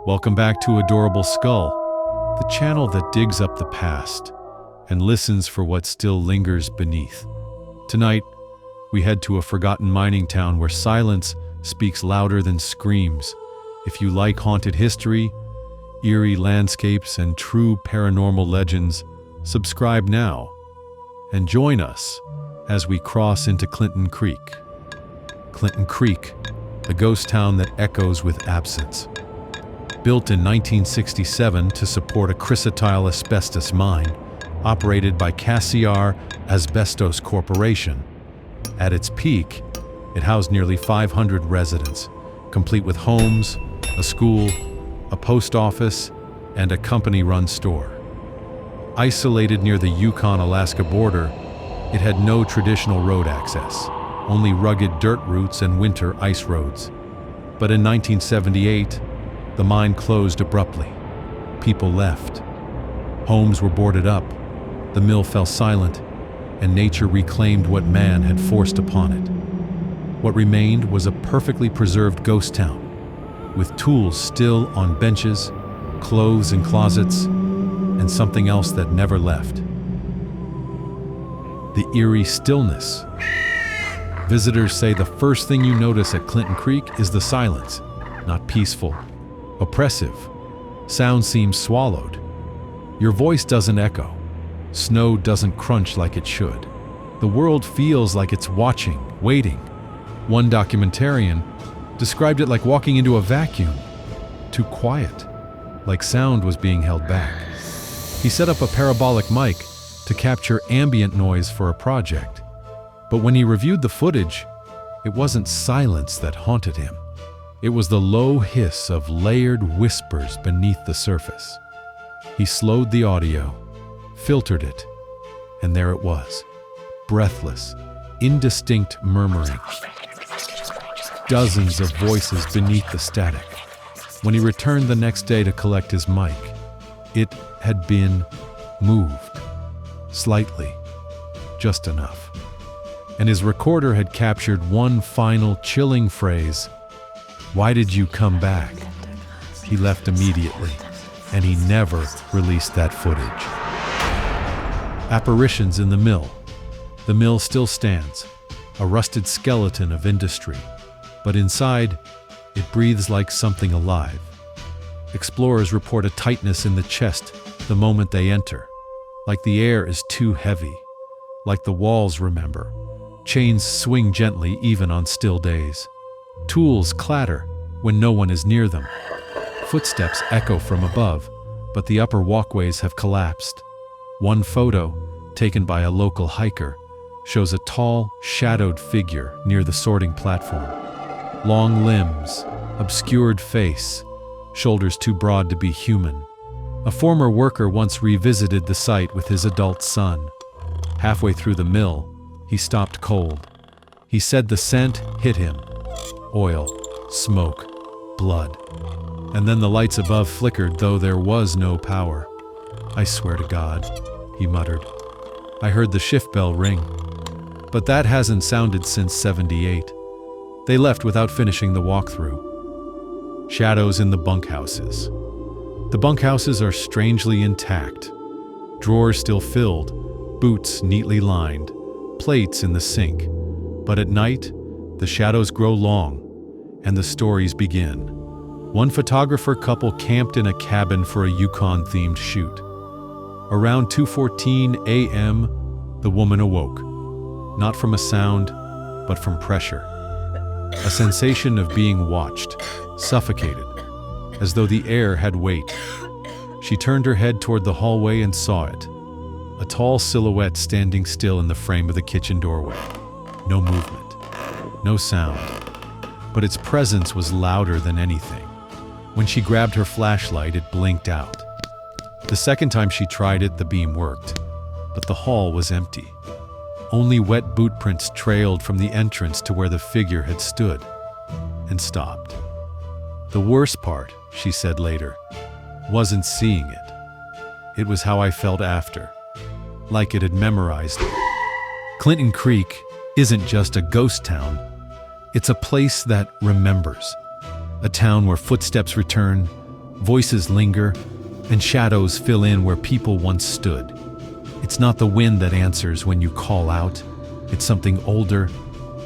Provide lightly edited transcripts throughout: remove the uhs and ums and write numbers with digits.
Welcome back to Adorable Skull, the channel that digs up the past and listens for what still lingers beneath. Tonight, we head to a forgotten mining town where silence speaks louder than screams. If you like haunted history, eerie landscapes, and true paranormal legends, subscribe now and join us as we cross into Clinton Creek. Clinton Creek, the ghost town that echoes with absence. Built in 1967 to support a chrysotile asbestos mine, operated by Cassiar Asbestos Corporation. At its peak, it housed nearly 500 residents, complete with homes, a school, a post office, and a company-run store. Isolated near the Yukon-Alaska border, it had no traditional road access, only rugged dirt routes and winter ice roads. But in 1978, the mine closed abruptly. People left. Homes were boarded up, the mill fell silent, and nature reclaimed what man had forced upon it. What remained was a perfectly preserved ghost town, with tools still on benches, clothes in closets, and something else that never left. The eerie stillness. Visitors say the first thing you notice at Clinton Creek is the silence, not peaceful, oppressive. Sound seems swallowed. Your voice doesn't echo. Snow doesn't crunch like it should. The world feels like it's watching, waiting. One documentarian described it like walking into a vacuum. Too quiet, like sound was being held back. He set up a parabolic mic to capture ambient noise for a project. But when he reviewed the footage, it wasn't silence that haunted him. It was the low hiss of layered whispers beneath the surface. He slowed the audio, filtered it, and there it was, breathless, indistinct murmuring. Dozens of voices beneath the static. When he returned the next day to collect his mic, it had been moved, slightly, just enough. And his recorder had captured one final chilling phrase: "Why did you come back?" He left immediately, and he never released that footage. Apparitions in the mill. The mill still stands, a rusted skeleton of industry, but inside, it breathes like something alive. Explorers report a tightness in the chest the moment they enter, like the air is too heavy, like the walls remember. Chains swing gently even on still days. Tools clatter when no one is near them. Footsteps echo from above, but the upper walkways have collapsed. One photo, taken by a local hiker, shows a tall, shadowed figure near the sorting platform. Long limbs, obscured face, shoulders too broad to be human. A former worker once revisited the site with his adult son. Halfway through the mill, he stopped cold. He said the scent hit him. Oil, smoke, blood. And then the lights above flickered, though there was no power. "I swear to God," he muttered. "I heard the shift bell ring." But that hasn't sounded since '78. They left without finishing the walkthrough. Shadows in the bunkhouses. The bunkhouses are strangely intact. Drawers still filled, boots neatly lined, plates in the sink. But at night, the shadows grow long, and the stories begin. One photographer couple camped in a cabin for a Yukon-themed shoot. Around 2:14 a.m., the woman awoke, not from a sound, but from pressure. A sensation of being watched, suffocated, as though the air had weight. She turned her head toward the hallway and saw it. A tall silhouette standing still in the frame of the kitchen doorway. No movement, no sound, but its presence was louder than anything. When she grabbed her flashlight, it blinked out. The second time she tried it, the beam worked, but the hall was empty. Only wet boot prints trailed from the entrance to where the figure had stood, and stopped. The worst part, she said later, wasn't seeing it. It was how I felt after, like it had memorized it. Clinton Creek isn't just a ghost town, it's a place that remembers. A town where footsteps return, Voices linger, and shadows fill in where people once stood. It's not the wind that answers when you call out. It's something older,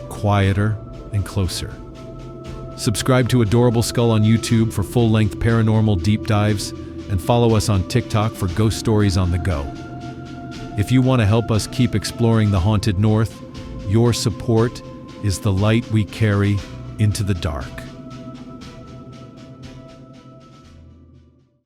quieter, and closer. Subscribe to Adorable Skull on YouTube for full-length paranormal deep dives, and follow us on TikTok for ghost stories on the go. If you want to help us keep exploring the haunted North, your support is the light we carry into the dark.